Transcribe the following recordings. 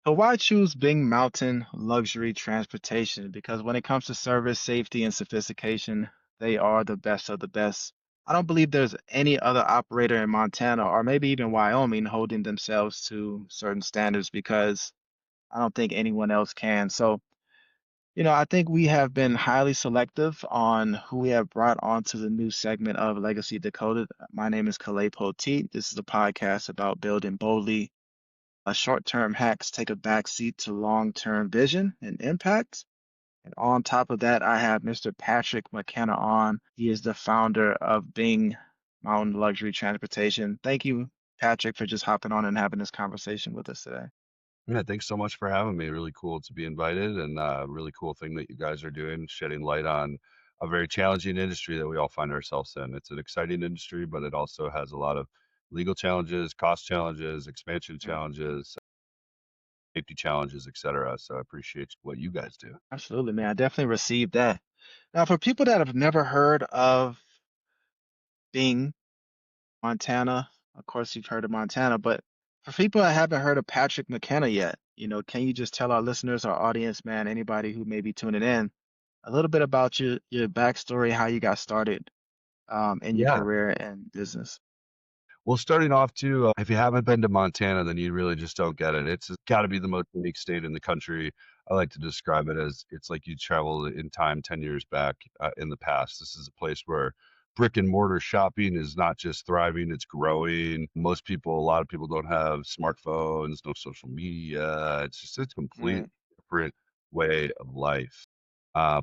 So why choose Bing Mountain Luxury Transportation? Because when it comes to service, safety, and sophistication, they are the best of the best. I don't believe there's any other operator in Montana or maybe even Wyoming holding themselves to certain standards because I don't think anyone else can. So, I think we have been highly selective on who we have brought onto the new segment of Legacy Decoded. My name is Kalei Poteat. This is a podcast about building boldly short-term hacks take a backseat to long-term vision and impact. And on top of that, I have Mr. Patrick McKenna on. He is the founder of Bing Mountain Luxury Transportation. Thank you, Patrick, for just hopping on and having this conversation with us today. Yeah, thanks so much for having me. Really cool to be invited and really cool thing that you guys are doing, shedding light on a very challenging industry that we all find ourselves in. It's an exciting industry, but it also has a lot of legal challenges, cost challenges, expansion Yeah, challenges, safety challenges, etc. So I appreciate what you guys do. absolutely, man. I definitely received that. Now, for people that have never heard of Bing, Montana, of course you've heard of Montana, but for people that haven't heard of Patrick McKenna yet, can you just tell our listeners, our audience, man, anybody who may be tuning in, a little bit about your backstory, how you got started in your Yeah. career and business? Well, starting off too, if you haven't been to Montana, then you really just don't get it. It's got to be the most unique state in the country. I like to describe it as it's like you traveled in time 10 years back in the past. This is a place where brick and mortar shopping is not just thriving, it's growing. A lot of people don't have smartphones, no social media. It's a complete Right. different way of life.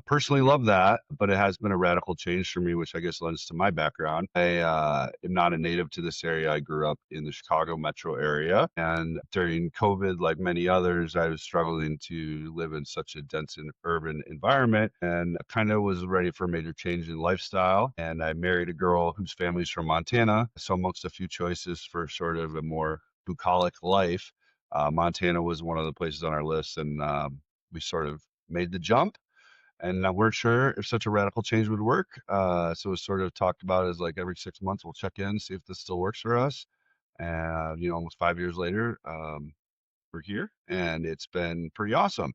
Personally love that, but it has been a radical change for me, which I guess lends to my background. I am not a native to this area. I grew up in the Chicago metro area. And during COVID, like many others, I was struggling to live in such a dense and urban environment and kind of was ready for a major change in lifestyle. And I married a girl whose family's from Montana. So, amongst a few choices for sort of a more bucolic life, Montana was one of the places on our list. And we sort of made the jump and weren't sure if such a radical change would work. So it was sort of talked about as like every 6 months we'll check in, see if this still works for us. And almost 5 years later, we're here, and it's been pretty awesome.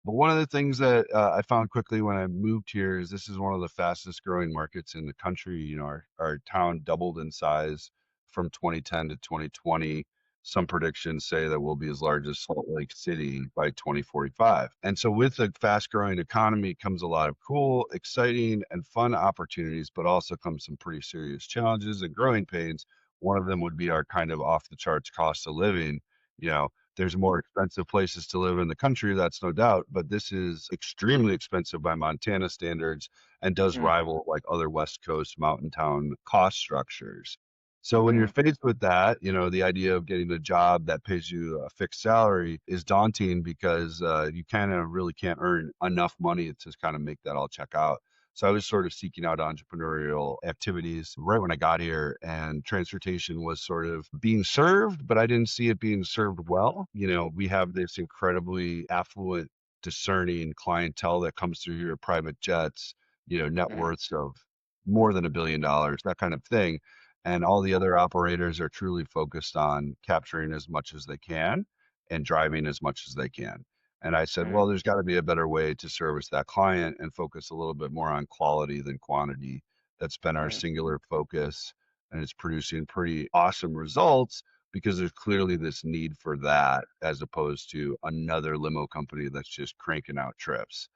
But one of the things that I found quickly when I moved here is this is one of the fastest growing markets in the country. Our town doubled in size from 2010 to 2020. Some predictions say that we'll be as large as Salt Lake City by 2045. And so, with a fast growing economy comes a lot of cool, exciting, and fun opportunities, but also comes some pretty serious challenges and growing pains. One of them would be our kind of off the charts cost of living. You know, there's more expensive places to live in the country, that's no doubt, but this is extremely expensive by Montana standards and does Mm, rival like other West Coast mountain town cost structures. So when you're mm, faced with that, the idea of getting a job that pays you a fixed salary is daunting because you kind of really can't earn enough money to kind of make that all check out. So I was sort of seeking out entrepreneurial activities right when I got here, and transportation was sort of being served, but I didn't see it being served well. We have this incredibly affluent, discerning clientele that comes through your private jets, net mm, worths of more than $1 billion, that kind of thing. And all the other operators are truly focused on capturing as much as they can and driving as much as they can. And I said, mm, well, there's got to be a better way to service that client and focus a little bit more on quality than quantity. That's been our right, singular focus, and it's producing pretty awesome results because there's clearly this need for that as opposed to another limo company that's just cranking out trips.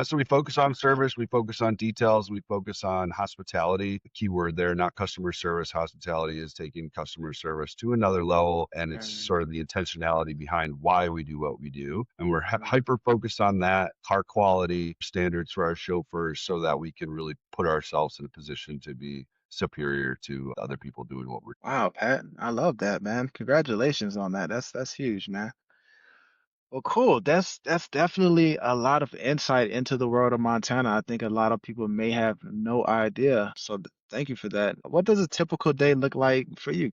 So we focus on service, we focus on details, we focus on hospitality. The key word there, not customer service. Hospitality is taking customer service to another level, and it's mm, sort of the intentionality behind why we do what we do. And we're mm. hyper focused on that, car quality standards for our chauffeurs, so that we can really put ourselves in a position to be superior to other people doing what we're. Wow, Pat, I love that, man. Congratulations on that. That's huge, man. Well, cool. That's definitely a lot of insight into the world of Montana. I think a lot of people may have no idea. So thank you for that. What does a typical day look like for you?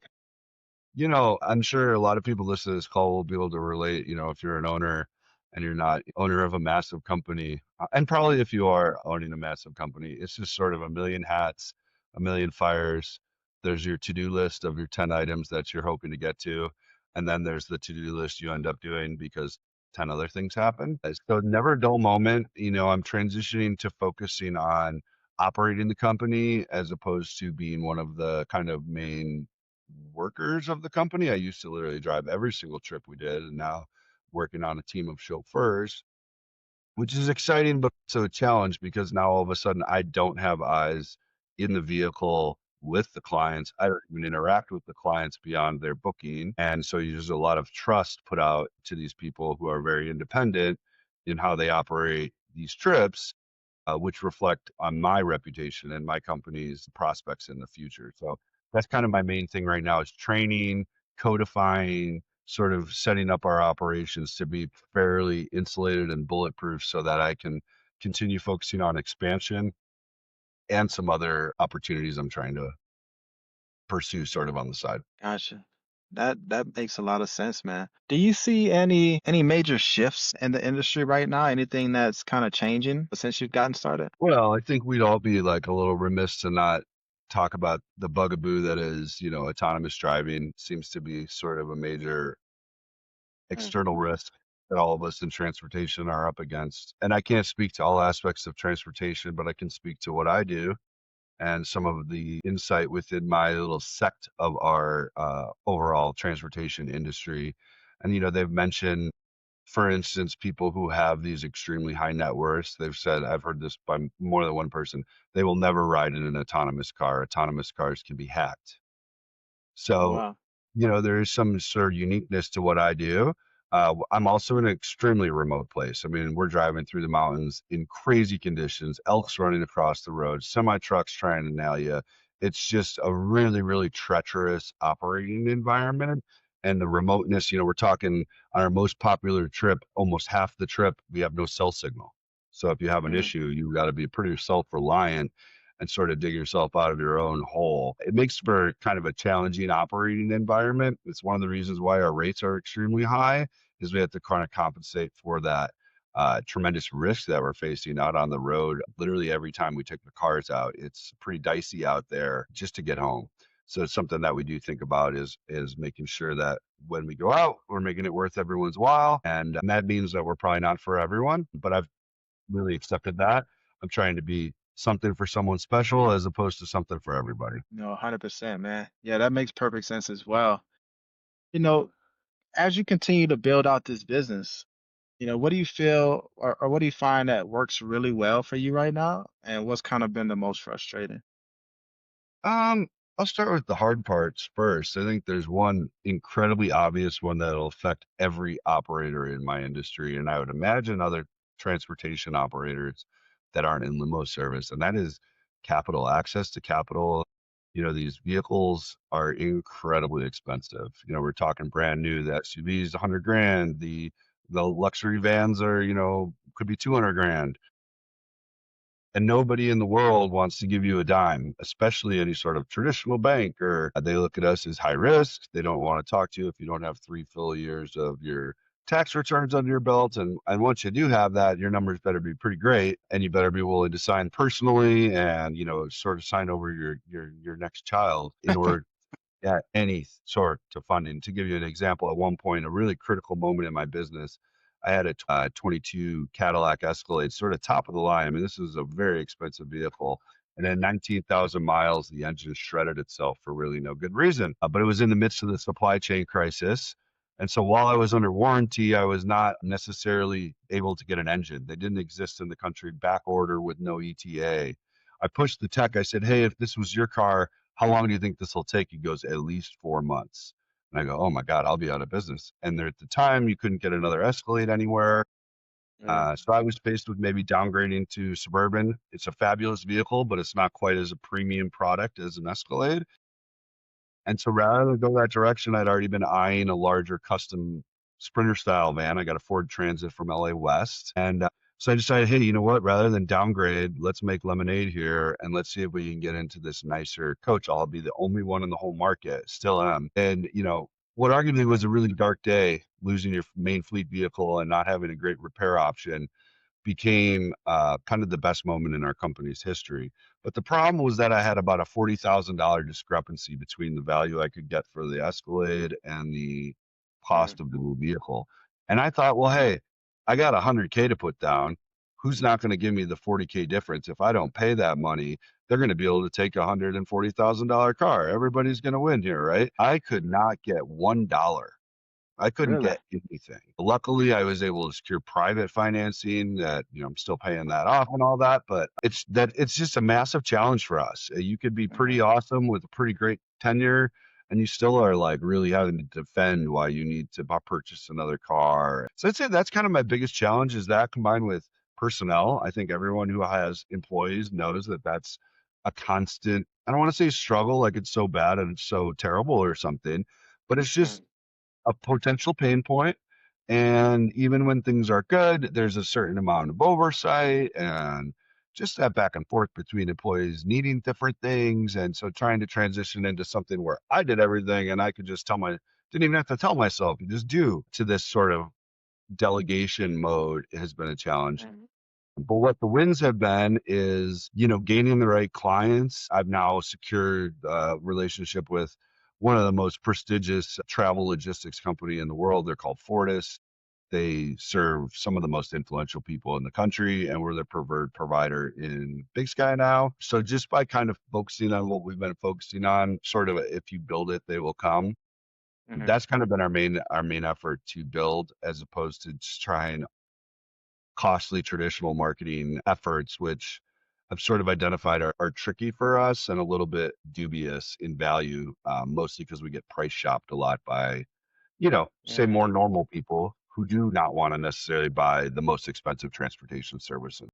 I'm sure a lot of people listening to this call will be able to relate, if you're an owner and you're not owner of a massive company, and probably if you are owning a massive company, it's just sort of a million hats, a million fires. There's your to-do list of your 10 items that you're hoping to get to. And then there's the to-do list you end up doing because 10 other things happen. So never a dull moment. I'm transitioning to focusing on operating the company as opposed to being one of the kind of main workers of the company. I used to literally drive every single trip we did, and now working on a team of chauffeurs, which is exciting, but also a challenge because now all of a sudden I don't have eyes in the vehicle with the clients. I don't even interact with the clients beyond their booking. And so there's a lot of trust put out to these people who are very independent in how they operate these trips, which reflect on my reputation and my company's prospects in the future. So that's kind of my main thing right now is training, codifying, sort of setting up our operations to be fairly insulated and bulletproof so that I can continue focusing on expansion and some other opportunities I'm trying to pursue sort of on the side. Gotcha. That makes a lot of sense, man. Do you see any major shifts in the industry right now? Anything that's kind of changing since you've gotten started? Well, I think we'd all be like a little remiss to not talk about the bugaboo that is, autonomous driving seems to be sort of a major Mm. external risk that all of us in transportation are up against. And I can't speak to all aspects of transportation, but I can speak to what I do and some of the insight within my little sect of our overall transportation industry. And, they've mentioned, for instance, people who have these extremely high net worths. They've said, I've heard this by more than one person, they will never ride in an autonomous car. Autonomous cars can be hacked. Oh So, wow. there is some sort of uniqueness to what I do. I'm also in an extremely remote place. I mean, we're driving through the mountains in crazy conditions, elks running across the road, semi trucks trying to nail you. It's just a really, really treacherous operating environment. And the remoteness, we're talking on our most popular trip, almost half the trip, we have no cell signal. So if you have an Mm, issue, you've got to be pretty self reliant and sort of dig yourself out of your own hole. It makes for kind of a challenging operating environment. It's one of the reasons why our rates are extremely high, is we have to kind of compensate for that tremendous risk that we're facing out on the road. Literally every time we take the cars out, it's pretty dicey out there just to get home. So it's something that we do think about is making sure that when we go out, we're making it worth everyone's while, and that means that we're probably not for everyone. But I've really accepted that. I'm trying to be something for someone special as opposed to something for everybody. no, 100%, man. Yeah, that makes perfect sense as well. You know, as you continue to build out this business, what do you feel or what do you find that works really well for you right now? And what's kind of been the most frustrating? Um, I'll start with the hard parts first. I think there's one incredibly obvious one that'll affect every operator in my industry, and I would imagine other transportation operators that aren't in limo service, and that is capital, access to capital. These vehicles are incredibly expensive. We're talking brand new. The SUVs, 100 grand. The luxury vans are, could be 200 grand, and nobody in the world wants to give you a dime, especially any sort of traditional bank, or they look at us as high risk. They don't want to talk to you if you don't have 3 full years of your tax returns under your belt. And once you do have that, your numbers better be pretty great, and you better be willing to sign personally and, sort of sign over your next child in order at any sort of funding. To give you an example, at one point, a really critical moment in my business, I had a 22 Cadillac Escalade, sort of top of the line. I mean, this is a very expensive vehicle. And at 19,000 miles, the engine shredded itself for really no good reason. But it was in the midst of the supply chain crisis. And so while I was under warranty, I was not necessarily able to get an engine. They didn't exist in the country, back order with no ETA. I pushed the tech. I said, hey, if this was your car, how long do you think this will take? He goes, at least 4 months. And I go, oh my God, I'll be out of business. And there at the time, you couldn't get another Escalade anywhere. Mm, So I was faced with maybe downgrading to Suburban. It's a fabulous vehicle, but it's not quite as a premium product as an Escalade. And so rather than go that direction, I'd already been eyeing a larger custom Sprinter style van. I got a Ford Transit from LA West. And so I decided, hey, you know what? Rather than downgrade, let's make lemonade here and let's see if we can get into this nicer coach. I'll be the only one in the whole market, still am. And, what arguably was a really dark day, losing your main fleet vehicle and not having a great repair option, became kind of the best moment in our company's history. But the problem was that I had about a $40,000 discrepancy between the value I could get for the Escalade and the cost of the new vehicle. And I thought, well, hey, I got 100K to put down. Who's not going to give me the 40K difference? If I don't pay that money, they're going to be able to take a $140,000 car. Everybody's going to win here, right? I could not get $1. I couldn't Really? get anything. Luckily, I was able to secure private financing that, I'm still paying that off and all that, but it's just a massive challenge for us. You could be pretty Hmm. awesome with a pretty great tenure and you still are like really having to defend why you need to purchase another car. So I'd say that's kind of my biggest challenge is that combined with personnel. I think everyone who has employees knows that that's a constant, I don't want to say struggle like it's so bad and it's so terrible or something, but it's just a potential pain point. And even when things are good, there's a certain amount of oversight and just that back and forth between employees needing different things. And so trying to transition into something where I did everything and I could just didn't even have to tell myself, you just do to this sort of delegation mode has been a challenge. Hmm. But what the wins have been is, gaining the right clients. I've now secured a relationship with one of the most prestigious travel logistics company in the world. They're called Fortis. They serve some of the most influential people in the country, and we're the preferred provider in Big Sky now. So just by kind of focusing on what we've been focusing on, sort of if you build it, they will come. Hmm. That's kind of been our main effort to build, as opposed to just trying costly traditional marketing efforts, which I've sort of identified are tricky for us and a little bit dubious in value, mostly because we get price shopped a lot by, say Hmm. more normal people who do not want to necessarily buy the most expensive transportation services.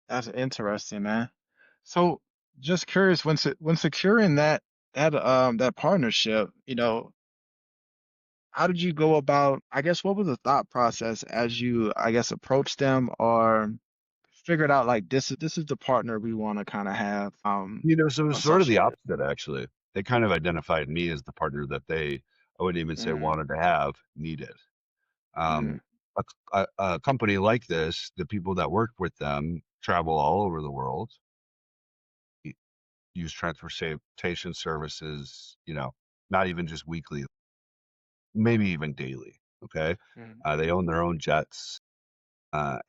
That's interesting, man. So, just curious, when securing that partnership, how did you go about, I guess, what was the thought process as you, I guess, approached them or figured out like this is the partner we want to kind of have So it was sort of the associated. opposite, actually. They kind of identified me as the partner that I wouldn't even say Mm, wanted to have, needed. mm, Um, a company like this, the people that work with them travel all over the world, y- use transportation services, not even just weekly, maybe even daily. Okay. mm, They own their own jets.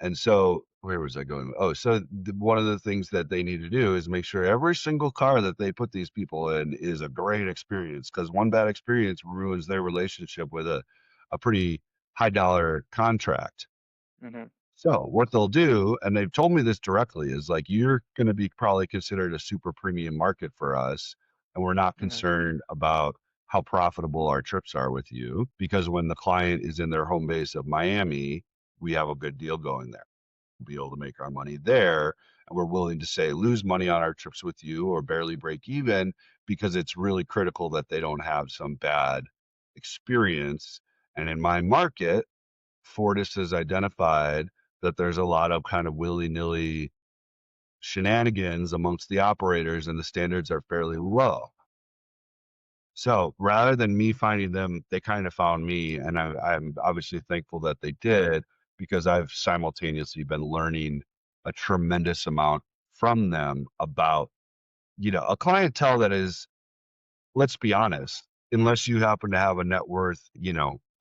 And so, where was I going? Oh, so one of the things that they need to do is make sure every single car that they put these people in is a great experience because one bad experience ruins their relationship with a pretty high dollar contract. mhm, So what they'll do, and they've told me this directly, is like you're going to be probably considered a super premium market for us, and we're not mhm, concerned about how profitable our trips are with you because when the client is in their home base of Miami, we have a good deal going there. We'll be able to make our money there, and we're willing to say lose money on our trips with you or barely break even because it's really critical that they don't have some bad experience. And in my market, Fortis has identified that there's a lot of kind of willy-nilly shenanigans amongst the operators and the standards are fairly low. So rather than me finding them, they kind of found me. And I'm obviously thankful that they did because I've simultaneously been learning a tremendous amount from them about, a clientele that is, let's be honest, unless you happen to have a net worth,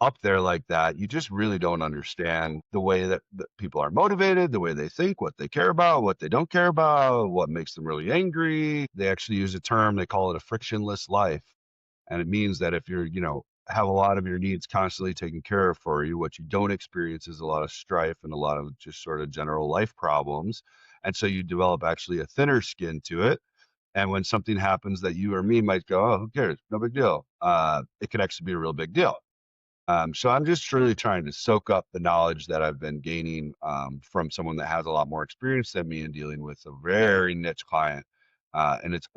up there like that, you just really don't understand the way that people are motivated, the way they think, what they care about, what they don't care about, what makes them really angry. They actually use a term, they call it a frictionless life. And it means that if you're, have a lot of your needs constantly taken care of for you, what you don't experience is a lot of strife and a lot of just sort of general life problems. And so you develop actually a thinner skin to it and when something happens that you or me might go, oh, who cares? No big deal. It could actually be a real big deal. So I'm just really trying to soak up the knowledge that I've been gaining from someone that has a lot more experience than me in dealing with a very niche client. And it's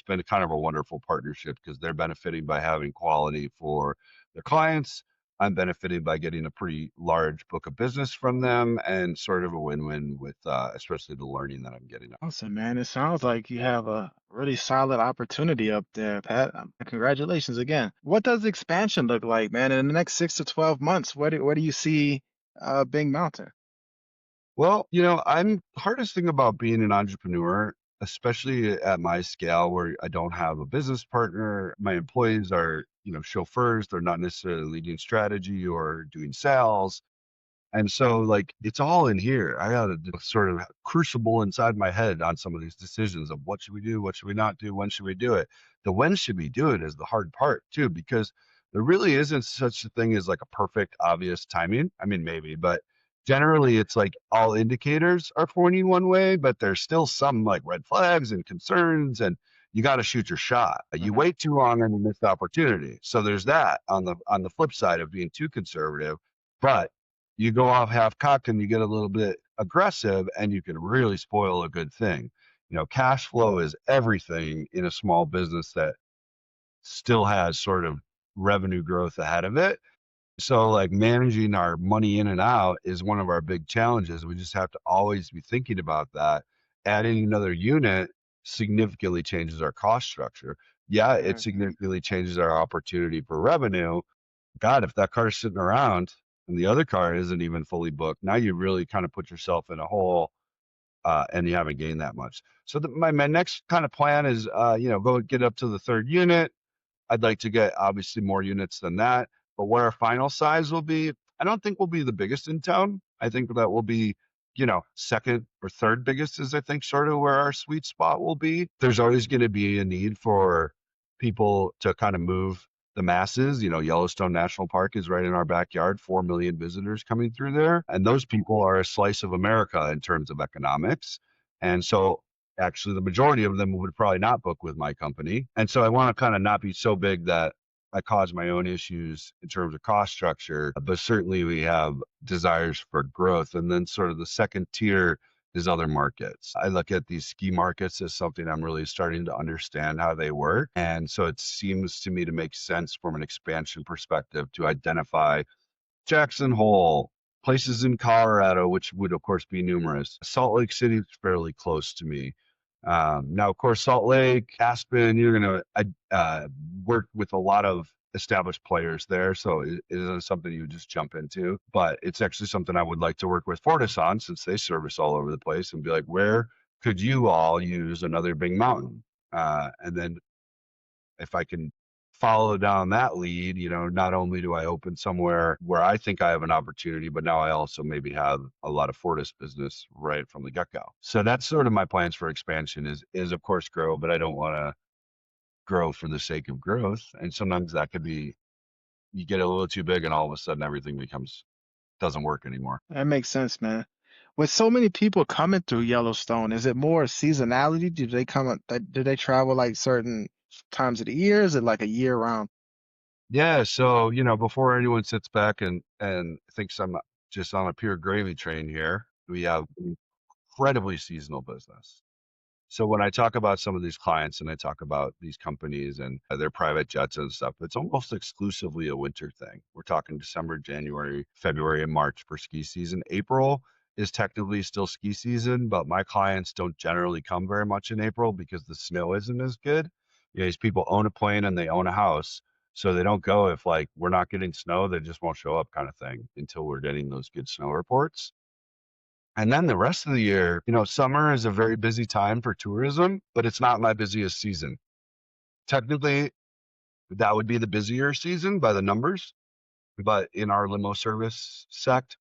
been kind of a wonderful partnership because they're benefiting by having quality for their clients. I'm benefiting by getting a pretty large book of business from them and sort of a win-win with especially the learning that I'm getting. awesome, man. It sounds like you have a really solid opportunity up there, Pat. Congratulations again. What does expansion look like, man? In the next 6 to 12 months, where do you see Bing Mountain? Well, I'm hardest thing about being an entrepreneur, especially at my scale where I don't have a business partner. My employees are chauffeurs. They're not necessarily leading strategy or doing sales. And so, like, it's all in here. I got to sort of crucible inside my head on some of these decisions of what should we do, what should we not do, when should we do it. The when should we do it is the hard part too, because there really isn't such a thing as like a perfect, obvious timing. I mean, maybe, but generally it's like all indicators are pointing one way, but there's still some like red flags and concerns, and you got to shoot your shot. You Mhm. wait too long and you miss the opportunity. So there's that on the flip side of being too conservative. But you go off half cocked and you get a little bit aggressive and you can really spoil a good thing. Cash flow is everything in a small business that still has sort of revenue growth ahead of it. So, like, managing our money in and out is one of our big challenges. We just have to always be thinking about that. Adding another unit significantly changes our cost structure. Yeah, it Right. significantly changes our opportunity for revenue. God, if that car is sitting around and the other car isn't even fully booked, now you really kind of put yourself in a hole, and you haven't gained that much. So my next kind of plan is, go get up to the third unit. I'd like to get obviously more units than that, but what our final size will be, I don't think we'll be the biggest in town. I think that will be, second or third biggest is I think sort of where our sweet spot will be. There's always going to be a need for people to kind of move the masses. Yellowstone National Park is right in our backyard, 4 million visitors coming through there. And those people are a slice of America in terms of economics. And so actually the majority of them would probably not book with my company. And so I want to kind of not be so big that I cause my own issues in terms of cost structure, but certainly we have desires for growth. And then sort of the second tier is other markets. I look at these ski markets as something I'm really starting to understand how they work. And so it seems to me to make sense from an expansion perspective to identify Jackson Hole, places in Colorado, which would of course be numerous. Salt Lake City is fairly close to me. Now, of course, Salt Lake, Aspen, you're going to work with a lot of established players there, so it isn't something you just jump into. But it's actually something I would like to work with Fortis on, since they service all over the place, and be like, where could you all use another big mountain? And then if I can follow down that lead, not only do I open somewhere where I think I have an opportunity, but now I also maybe have a lot of Fortis business right from the get-go. So that's sort of my plans for expansion is of course grow, but I don't want to grow for the sake of growth. And sometimes that could be you get a little too big and all of a sudden everything becomes doesn't work anymore. That makes sense, man. With so many people coming through Yellowstone, is it more seasonality? Do they do they travel like certain times of the year? Is it like a year round? Yeah, so before anyone sits back and thinks I'm just on a pure gravy train here, we have incredibly seasonal business. So when I talk about some of these clients and I talk about these companies and their private jets and stuff, it's almost exclusively a winter thing. We're talking December, January, February, and March for ski season. April is technically still ski season, but my clients don't generally come very much in April because the snow isn't as good. These people own a plane and they own a house. So they don't go if like we're not getting snow, they just won't show up kind of thing until we're getting those good snow reports. And then the rest of the year, summer is a very busy time for tourism, but it's not my busiest season. Technically, that would be the busier season by the numbers, but in our limo service sect,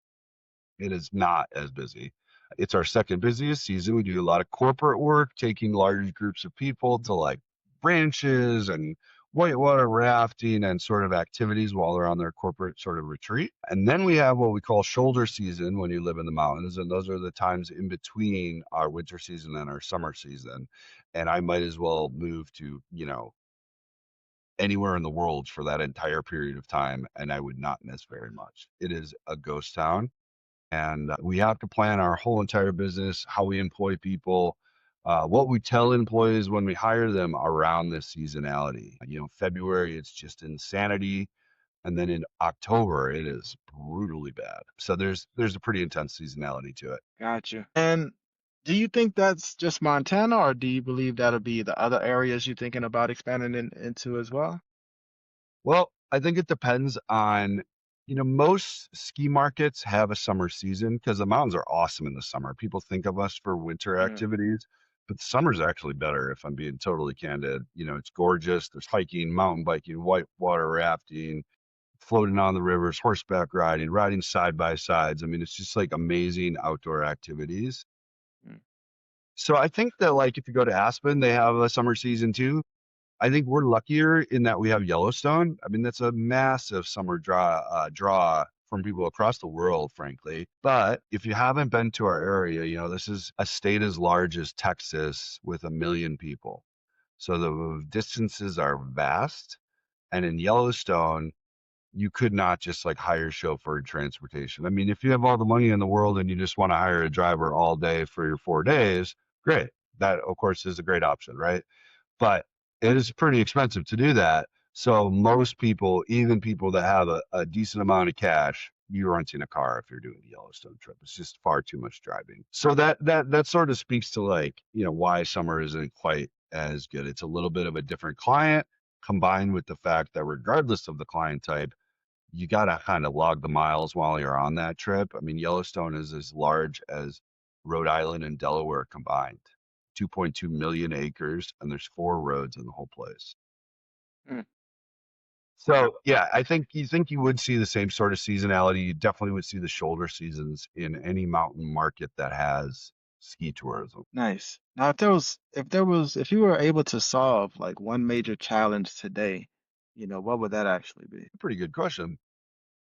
it is not as busy. It's our second busiest season. We do a lot of corporate work, taking large groups of people to like ranches and whitewater rafting and sort of activities while they're on their corporate sort of retreat. And then we have what we call shoulder season when you live in the mountains. And those are the times in between our winter season and our summer season. And I might as well move to, anywhere in the world for that entire period of time. And I would not miss very much. It is a ghost town and we have to plan our whole entire business, how we employ people, what we tell employees when we hire them around this seasonality. February, it's just insanity. And then in October, it is brutally bad. So there's a pretty intense seasonality to it. Gotcha. And do you think that's just Montana, or do you believe that'll be the other areas you're thinking about expanding into as well? Well, I think it depends on, most ski markets have a summer season because the mountains are awesome in the summer. People think of us for winter Yeah. activities, but the summer's actually better if I'm being totally candid. You know, it's gorgeous. There's hiking, mountain biking, whitewater rafting, floating on the rivers, horseback riding, riding side by sides. I mean, it's just like amazing outdoor activities. Mm. So I think that like if you go to Aspen, they have a summer season too. I think we're luckier in that we have Yellowstone. I mean, that's a massive summer draw from people across the world, frankly. But if you haven't been to our area, you know, this is a state as large as Texas with 1 million people. So the distances are vast. And in Yellowstone, you could not just like hire chauffeur transportation. I mean, if you have all the money in the world and you just want to hire a driver all day for your 4 days, great. That, of course, is a great option, right? But it is pretty expensive to do that. So most people, even people that have a decent amount of cash, you're renting a car if you're doing the Yellowstone trip. It's just far too much driving. So that sort of speaks to like, you know, why summer isn't quite as good. It's a little bit of a different client combined with the fact that regardless of the client type, you got to kind of log the miles while you're on that trip. I mean, Yellowstone is as large as Rhode Island and Delaware combined, 2.2 million acres, and there's 4 roads in the whole place. Mm. So, yeah, I think you would see the same sort of seasonality. You definitely would see the shoulder seasons in any mountain market that has ski tourism. Nice. Now, if you were able to solve like one major challenge today, what would that actually be? Pretty good question.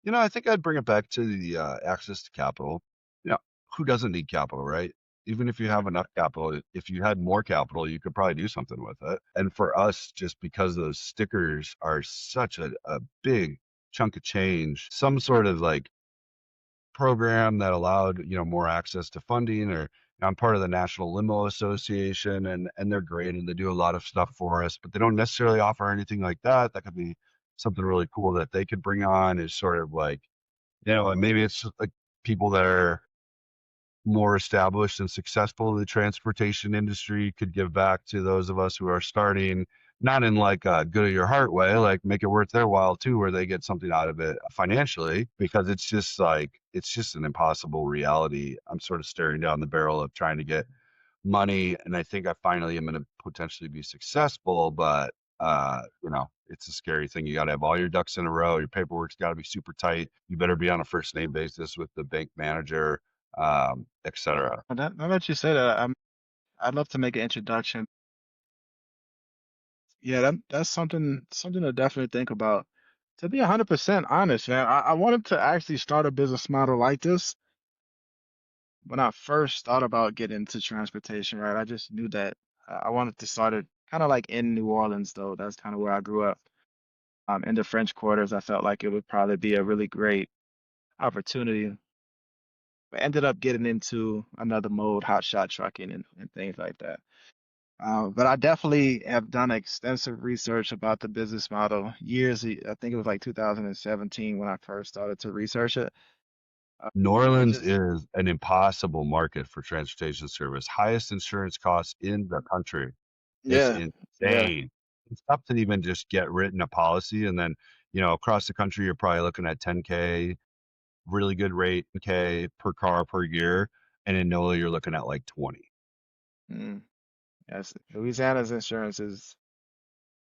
You know, I think I'd bring it back to the access to capital. You know, who doesn't need capital, right? Even if you have Mm. enough capital, if you had more capital, you could probably do something with it. And for us, just because those stickers are such a big chunk of change, some sort of like program that allowed, you know, more access to funding or I'm part of the National Limo Association and they're great and they do a lot of stuff for us, but they don't necessarily offer anything like that. That could be something really cool that they could bring on is sort of like, you know, and maybe it's like people that are more established and successful in the transportation industry could give back to those of us who are starting, not in like a good of your heart way, like make it worth their while too, where they get something out of it financially, because it's just like, it's just an impossible reality. I'm sort of staring down the barrel of trying to get money, and I think I finally am going to potentially be successful, but you know, it's a scary thing. You got to have all your ducks in a row. Your paperwork's got to be super tight. You better be on a first name basis with the bank manager, etc. Now that you say that, I'd love to make an introduction. Yeah, that's something to definitely think about. To be 100% honest, man, I wanted to actually start a business model like this when I first thought about getting into transportation, right? I just knew that I wanted to start it kind of like in New Orleans, though. That's kind of where I grew up. In the French Quarters, I felt like it would probably be a really great opportunity. But ended up getting into another mode, hot shot trucking and things like that. But I definitely have done extensive research about the business model I think it was like 2017 when I first started to research it. Uh, New but Orleans just, is an impossible market for transportation service. Highest insurance costs in the country. It's yeah, yeah. insane. It's tough to even just get written a policy, and then you know across the country you're probably looking at 10K really good rate, okay, per car per year, and in NOLA you're looking at like 20. Mm, yes, Louisiana's insurance is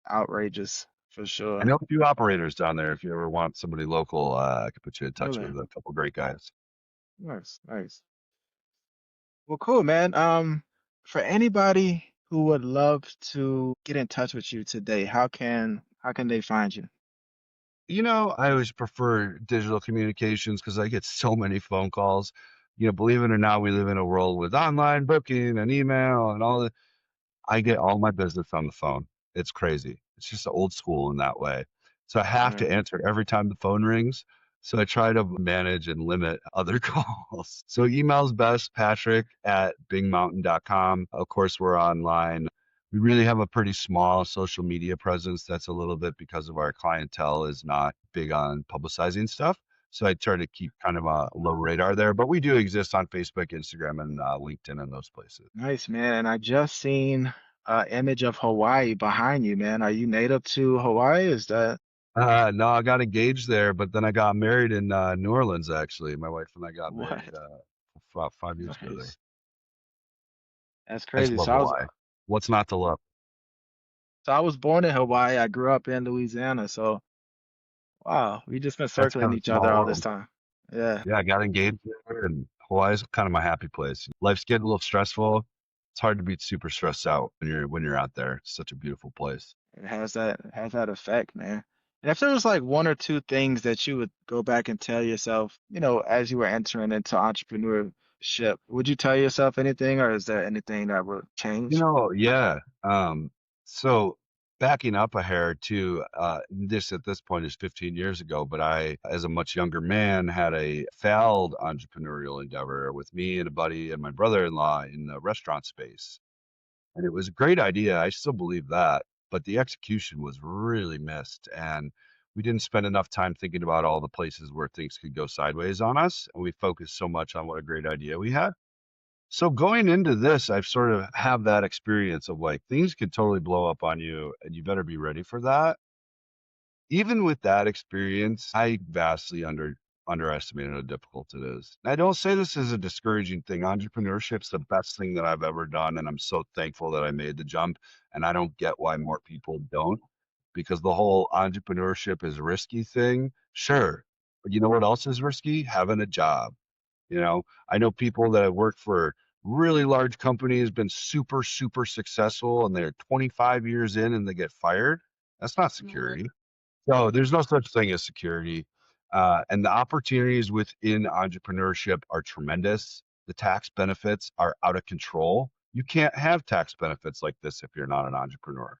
outrageous for I sure. know a few operators down there. If you ever want somebody local, I could put you in touch Really with a couple great guys. nice, nice. Well, cool, man. For anybody who would love to get in touch with you today, how can they find you? You know, I always prefer digital communications because I get so many phone calls. You know, believe it or not, we live in a world with online booking and email and all that. I get all my business on the phone. It's crazy. It's just old school in that way. So I have Right. to answer every time the phone rings. So I try to manage and limit other calls. So email's best, Patrick at bingmountain.com. Of course, we're online. We really have a pretty small social media presence. That's a little bit because of our clientele is not big on publicizing stuff. So I try to keep kind of a low radar there, but we do exist on Facebook, Instagram, and LinkedIn and those places. Nice, man. And I just seen an image of Hawaii behind you, man. Are you native to Hawaii? Is that No, I got engaged there, but then I got married in New Orleans, actually. My wife and I got married what? about 5 years ago there. Nice. That's I just crazy. love Hawaii. What's not to love? So I was born in Hawaii. I grew up in Louisiana. So wow, we just been That's kind circling of a each other small all this world. time. Yeah, Yeah, I got engaged there, and Hawaii's kind of my happy place. Life's getting a little stressful. It's hard to be super stressed out when you're out there. It's such a beautiful place. it has that effect, man. And if there was like one or two things that you would go back and tell yourself, as you were entering into entrepreneurship, would you tell yourself anything, or is there anything that would change? Yeah. So backing up a hair to this at this point is 15 years ago, but I, as a much younger man, had a failed entrepreneurial endeavor with me and a buddy and my brother-in-law in the restaurant space. And it was a great idea. I still believe that, but the execution was really missed. And we didn't spend enough time thinking about all the places where things could go sideways on us. And we focused so much on what a great idea we had. So going into this, I've sort of have that experience of like things could totally blow up on you and you better be ready for that. Even with that experience, I vastly underestimated how difficult it is. And I don't say this as a discouraging thing. Entrepreneurship's the best thing that I've ever done, and I'm so thankful that I made the jump. And I don't get why more people don't, because the whole entrepreneurship is risky thing. Sure. But you know what else is risky? Having a job. You know, I know people that have worked for really large companies, been super, super successful, and they're 25 years in and they get fired. That's not security. So there's no such thing as security. And the opportunities within entrepreneurship are tremendous. The tax benefits are out of control. You can't have tax benefits like this if you're not an entrepreneur.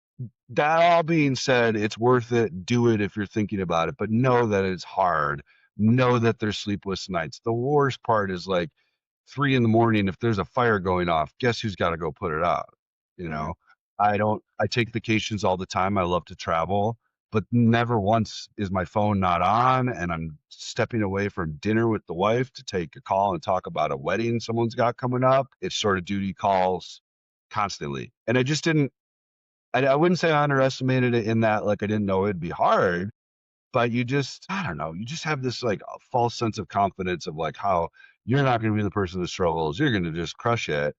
That all being said, it's worth it. Do it if you're thinking about it, but know that it's hard. Know that there's sleepless nights. The worst part is like 3 in the morning. If there's a fire going off, guess who's got to go put it out? You Mm, know, I take vacations all the time. I love to travel, but never once is my phone not on and I'm stepping away from dinner with the wife to take a call and talk about a wedding someone's got coming up. It's sort of duty calls constantly. And I just didn't I wouldn't say I underestimated it in that like I didn't know it'd be hard, but I don't know, you just have this like a false sense of confidence of like how you're not going to be the person that struggles. You're going to just crush it.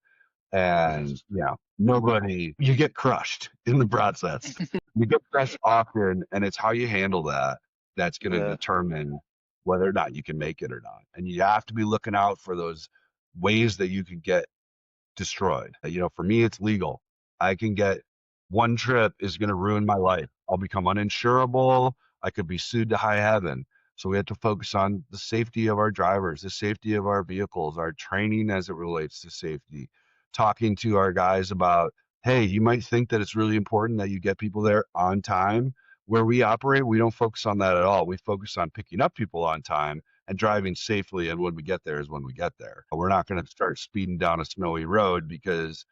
And you get crushed in the process. You get crushed often, and it's how you handle that that's going to yeah. determine whether or not you can make it or not. And you have to be looking out for those ways that you could get destroyed. For me, it's legal. I can get one trip is going to ruin my life. I'll become uninsurable. I could be sued to high heaven. So we have to focus on the safety of our drivers, the safety of our vehicles, our training as it relates to safety, talking to our guys about, hey, you might think that it's really important that you get people there on time. Where we operate, we don't focus on that at all. We focus on picking up people on time and driving safely. And when we get there is when we get there. We're not going to start speeding down a snowy road because,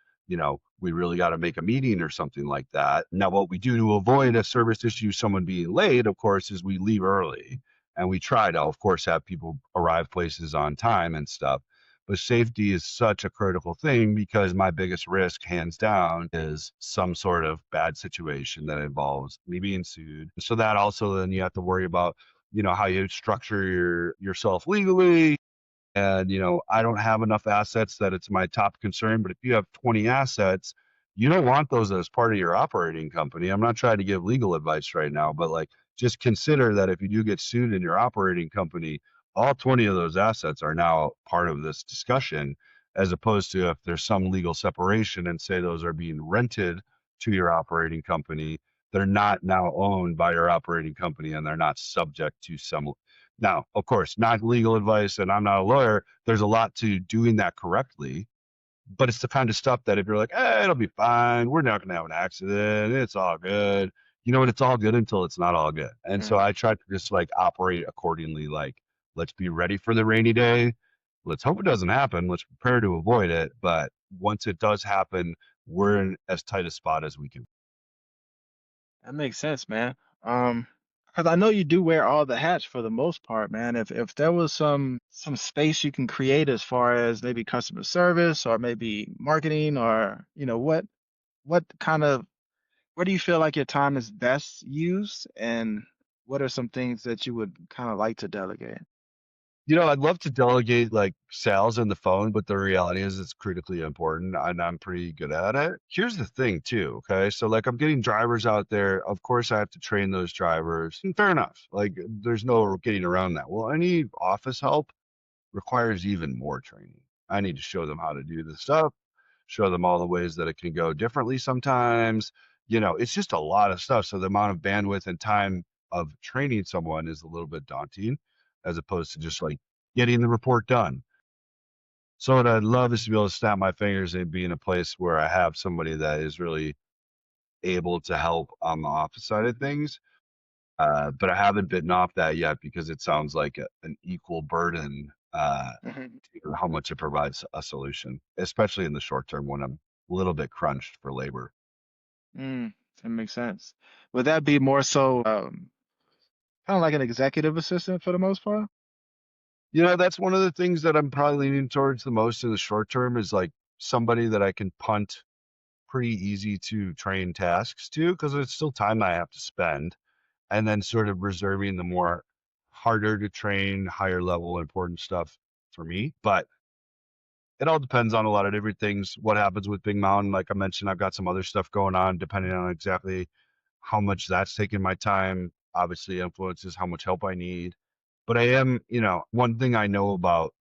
we really got to make a meeting or something like that. Now, what we do to avoid a service issue, someone being late, of course, is we leave early and we try to, of course, have people arrive places on time and stuff. But safety is such a critical thing because my biggest risk, hands down, is some sort of bad situation that involves me being sued. So that also then you have to worry about how you structure yourself legally. And I don't have enough assets that it's my top concern. But if you have 20 assets, you don't want those as part of your operating company. I'm not trying to give legal advice right now, but like just consider that if you do get sued in your operating company, all 20 of those assets are now part of this discussion, as opposed to if there's some legal separation and say those are being rented to your operating company, they're not now owned by your operating company and they're not subject to some. Now, of course, not legal advice, and I'm not a lawyer. There's a lot to doing that correctly, but it's the kind of stuff that if you're like, it'll be fine, we're not going to have an accident, it's all good. You know what? It's all good until it's not all good. And so Mm. I try to just like operate accordingly. Like, let's be ready for the rainy day. Let's hope it doesn't happen. Let's prepare to avoid it. But once it does happen, we're in as tight a spot as we can. That makes sense, man. Um, because I know you do wear all the hats for the most part, man. If there was some space you can create as far as maybe customer service or maybe marketing or what kind of where do you feel like your time is best used and what are some things that you would kind of like to delegate? I'd love to delegate like sales on the phone, but the reality is it's critically important and I'm pretty good at it. Here's the thing too, okay? So like I'm getting drivers out there. Of course I have to train those drivers. And fair enough. Like there's no getting around that. Well, any office help requires even more training. I need to show them how to do the stuff, show them all the ways that it can go differently sometimes. It's just a lot of stuff. So the amount of bandwidth and time of training someone is a little bit daunting as opposed to just like getting the report done. So what I'd love is to be able to snap my fingers and be in a place where I have somebody that is really able to help on the office side of things. But I haven't bitten off that yet because it sounds like an equal burden Mhm. to how much it provides a solution, especially in the short term when I'm a little bit crunched for labor. Mm, that makes sense. Would that be more so kind of like an executive assistant for the most part? That's one of the things that I'm probably leaning towards the most in the short term is like somebody that I can punt pretty easy to train tasks to because it's still time I have to spend, and then sort of reserving the more harder to train, higher level important stuff for me. But it all depends on a lot of different things. What happens with Big Mountain? Like I mentioned, I've got some other stuff going on, depending on exactly how much that's taking my time. Obviously, influences how much help I need. But I am, one thing I know about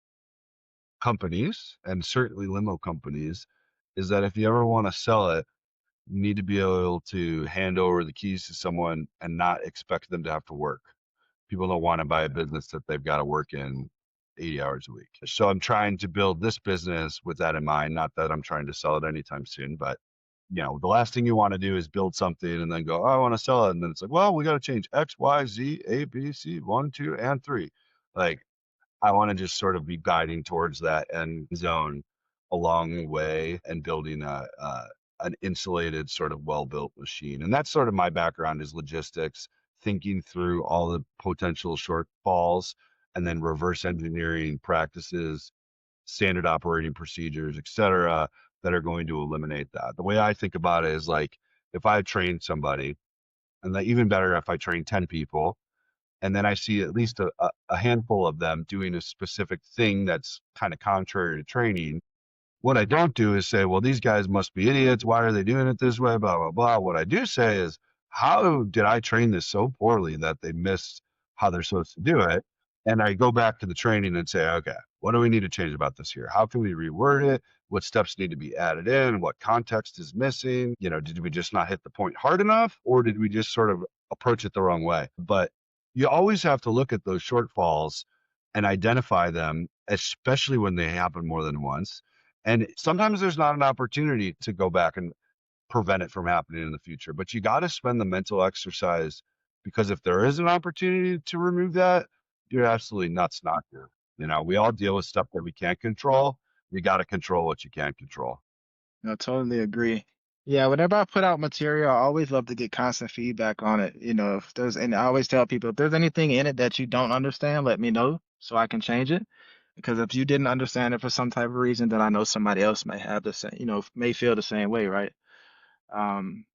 companies and certainly limo companies is that if you ever want to sell it, you need to be able to hand over the keys to someone and not expect them to have to work. People don't want to buy a business that they've got to work in 80 hours a week. So I'm trying to build this business with that in mind. Not that I'm trying to sell it anytime soon, but the last thing you want to do is build something and then go, oh, I want to sell it. And then it's like, well, we got to change X, Y, Z, A, B, C, one, two, and three. Like I want to just sort of be guiding towards that end zone along the way and building an insulated sort of well-built machine. And that's sort of my background is logistics, thinking through all the potential shortfalls and then reverse engineering practices, standard operating procedures, et cetera, that are going to eliminate that. The way I think about it is like if I train somebody, and even better if I train 10 people, and then I see at least a handful of them doing a specific thing that's kind of contrary to training. What I don't do is say, well, these guys must be idiots. Why are they doing it this way? Blah, blah, blah. What I do say is, how did I train this so poorly that they missed how they're supposed to do it? And I go back to the training and say, okay, what do we need to change about this here? How can we reword it? What steps need to be added in? What context is missing? Did we just not hit the point hard enough? Or did we just sort of approach it the wrong way? But you always have to look at those shortfalls and identify them, especially when they happen more than once. And sometimes there's not an opportunity to go back and prevent it from happening in the future, but you got to spend the mental exercise because if there is an opportunity to remove that, you're absolutely nuts not to. We all deal with stuff that we can't control. You got to control what you can't control. No, totally agree. Yeah, whenever I put out material, I always love to get constant feedback on it. If there's, and I always tell people, if there's anything in it that you don't understand, let me know so I can change it. Because if you didn't understand it for some type of reason, then I know somebody else may have the same, may feel the same way, right?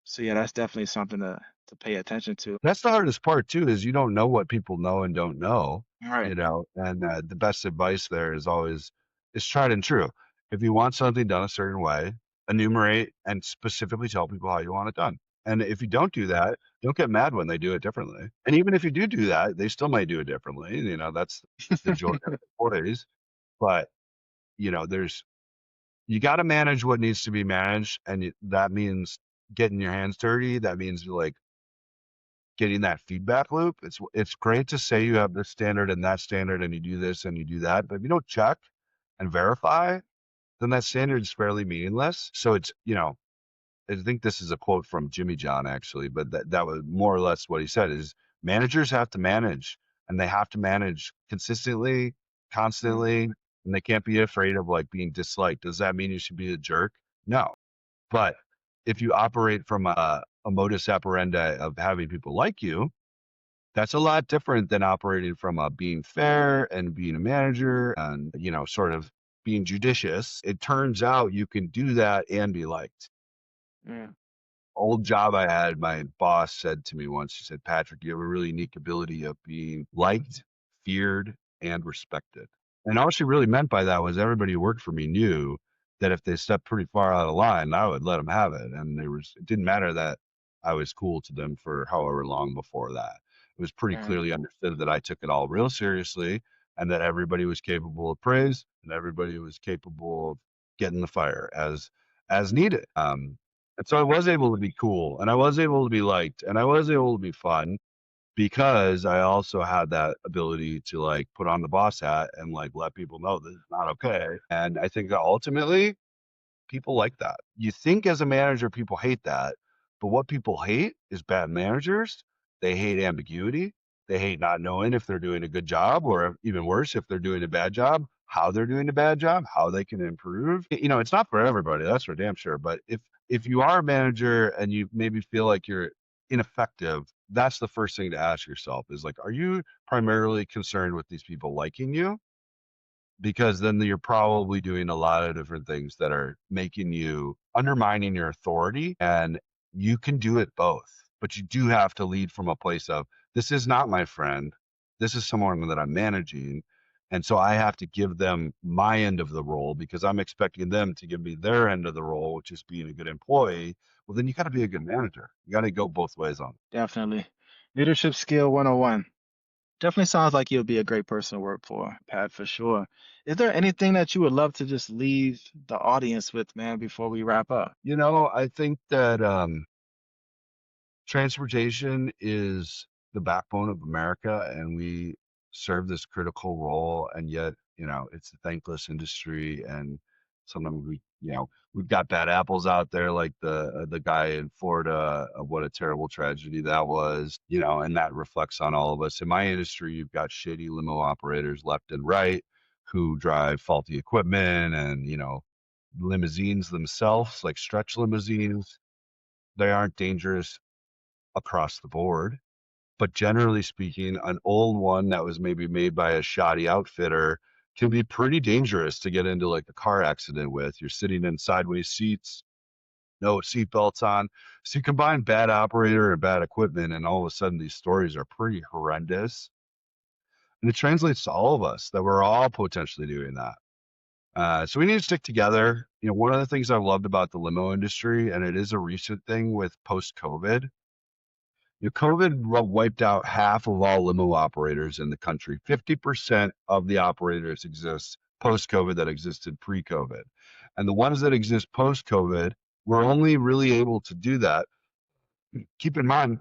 So yeah, that's definitely something to pay attention to. That's the hardest part too, is you don't know what people know and don't know, Right. and the best advice there is always is tried and true. If you want something done a certain way, enumerate and specifically tell people how you want it done. And if you don't do that, don't get mad when they do it differently. And even if you do that, they still might do it differently. That's the joy of employees. But there's you got to manage what needs to be managed, and that means getting your hands dirty. That means like getting that feedback loop. It's great to say you have this standard and that standard and you do this and you do that, but if you don't check and verify, then that standard is fairly meaningless. So I think this is a quote from Jimmy John actually, but that was more or less what he said is managers have to manage and they have to manage consistently, Mm, constantly, and they can't be afraid of like being disliked. Does that mean you should be a jerk? No. But if you operate from a modus operandi of having people like you, that's a lot different than operating from being fair and being a manager and, sort of being judicious. It turns out you can do that and be liked. yeah. Old job I had, my boss said to me once, she said, Patrick, you have a really unique ability of being liked, feared, and respected. And all she really meant by that was everybody who worked for me knew that if they stepped pretty far out of line, I would let them have it. And it didn't matter that I was cool to them for however long before that. It was pretty Mm, clearly understood that I took it all real seriously and that everybody was capable of praise and everybody was capable of getting the fire as needed. And so I was able to be cool and I was able to be liked and I was able to be fun because I also had that ability to like put on the boss hat and like let people know this is not okay. And I think that ultimately people like that. You think as a manager people hate that, but what people hate is bad managers. They hate ambiguity. They hate not knowing if they're doing a good job or even worse, if they're doing a bad job, how they're doing a bad job, how they can improve. You know, it's not for everybody, that's for damn sure. But if you are a manager and you maybe feel like you're ineffective, that's the first thing to ask yourself is like, are you primarily concerned with these people liking you? Because then you're probably doing a lot of different things that are making you undermining your authority and you can do it both, but you do have to lead from a place of this is not my friend, this is someone that I'm managing, and so I have to give them my end of the role because I'm expecting them to give me their end of the role, which is being a good employee. Well, then you got to be a good manager. You got to go both ways on it. definitely. Leadership skill 101. Definitely sounds like you'll be a great person to work for, Pat, for sure. Is there anything that you would love to just leave the audience with, man, before we wrap up? You know, I think that transportation is the backbone of America, and we serve this critical role. And yet, you know, it's a thankless industry, and sometimes we've got bad apples out there, like the guy in Florida. What a terrible tragedy that was, you know, and that reflects on all of us. In my industry, you've got shady limo operators left and right who drive faulty equipment, and limousines themselves, like stretch limousines. They aren't dangerous across the board. But generally speaking, an old one that was maybe made by a shoddy outfitter can be pretty dangerous to get into like a car accident with. You're sitting in sideways seats, no seatbelts on. So you combine bad operator and bad equipment, and all of a sudden these stories are pretty horrendous. And it translates to all of us that we're all potentially doing that. So we need to stick together. You know, one of the things I've loved about the limo industry, and it is a recent thing with post COVID, COVID wiped out half of all limo operators in the country. 50% of the operators exist post-COVID that existed pre-COVID. And the ones that exist post-COVID were only really able to do that. Keep in mind,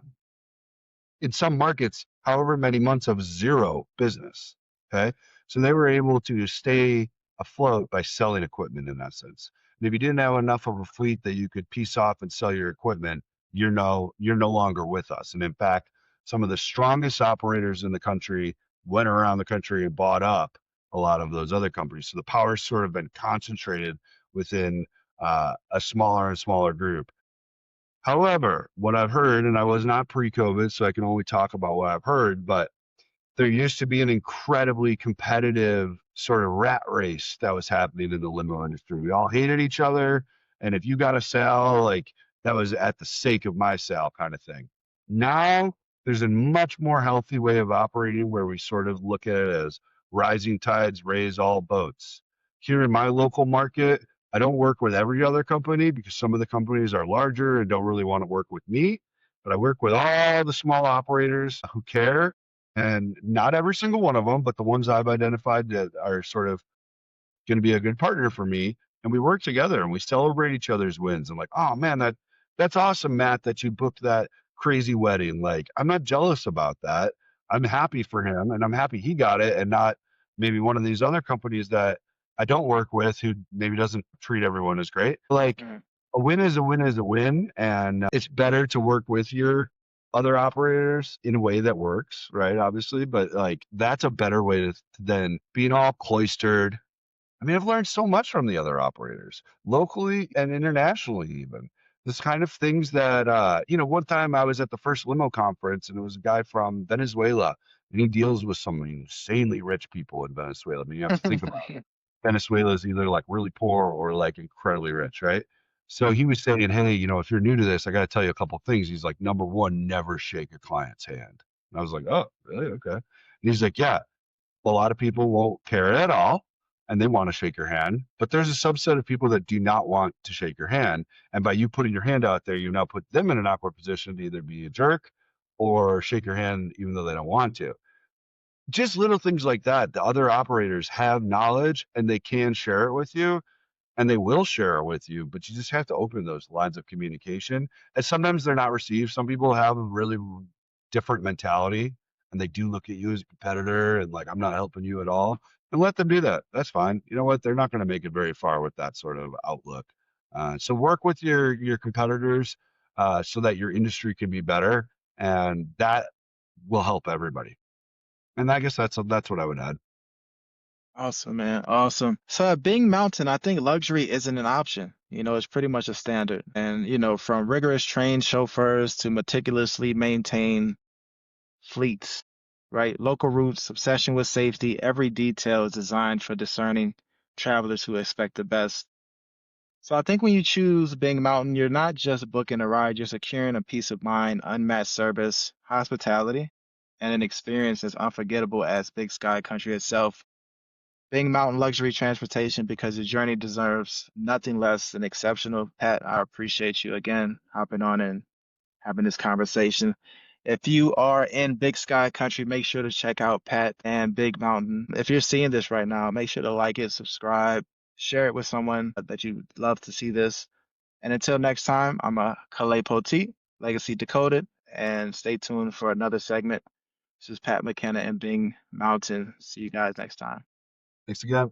in some markets, however many months of zero business. Okay. So they were able to stay afloat by selling equipment in essence. And if you didn't have enough of a fleet that you could piece off and sell your equipment, you're no longer with us. And in fact, some of the strongest operators in the country went around the country and bought up a lot of those other companies. So the power's sort of been concentrated within a smaller and smaller group. However, what I've heard, and I was not pre-COVID, so I can only talk about what I've heard, but there used to be an incredibly competitive sort of rat race that was happening in the limo industry. We all hated each other, and if you got a sale, like that was at the sake of my sale kind of thing. Now there's a much more healthy way of operating where we sort of look at it as rising tides raise all boats. Here in my local market, I don't work with every other company because some of the companies are larger and don't really want to work with me, but I work with all the small operators who care, and not every single one of them, but the ones I've identified that are sort of going to be a good partner for me. And we work together and we celebrate each other's wins. I'm like, oh man, that's awesome, Matt, that you booked that crazy wedding. Like, I'm not jealous about that. I'm happy for him and I'm happy he got it and not maybe one of these other companies that I don't work with who maybe doesn't treat everyone as great. Like, Mm, a win is a win is a win. And it's better to work with your other operators in a way that works, right? Obviously, but like that's a better way than being all cloistered. I mean, I've learned so much from the other operators, locally and internationally, even. This kind of things that, one time I was at the first limo conference and it was a guy from Venezuela and he deals with some insanely rich people in Venezuela. I mean, you have to think about it. Venezuela is either like really poor or like incredibly rich, right? So he was saying, hey, if you're new to this, I got to tell you a couple of things. He's like, number one, never shake a client's hand. And I was like, oh, really? Okay. And he's like, yeah, A lot of people won't care at all and they want to shake your hand, but there's a subset of people that do not want to shake your hand. And by you putting your hand out there, you now put them in an awkward position to either be a jerk or shake your hand even though they don't want to. Just little things like that. The other operators have knowledge and they can share it with you and they will share it with you, but you just have to open those lines of communication. And sometimes they're not received. Some people have a really different mentality and they do look at you as a competitor and like, I'm not helping you at all. And let them do that. That's fine. You know what? They're not going to make it very far with that sort of outlook. So work with your competitors so that your industry can be better, and that will help everybody. And I guess that's what I would add. Awesome, man. Awesome. So at Bing Mountain, I think luxury isn't an option. It's pretty much a standard. And, from rigorous trained chauffeurs to meticulously maintained fleets, right? Local routes, obsession with safety, every detail is designed for discerning travelers who expect the best. So I think when you choose Bing Mountain, you're not just booking a ride, you're securing a peace of mind, unmatched service, hospitality, and an experience as unforgettable as Big Sky Country itself. Bing Mountain Luxury Transportation, because the journey deserves nothing less than exceptional. Pat, I appreciate you again hopping on and having this conversation. If you are in Big Sky Country, make sure to check out Pat and Big Mountain. If you're seeing this right now, make sure to like it, subscribe, share it with someone that you'd love to see this. And until next time, I'm a Kalei Poteat, Legacy Decoded, and stay tuned for another segment. This is Pat McKenna and Bing Mountain. See you guys next time. Thanks again.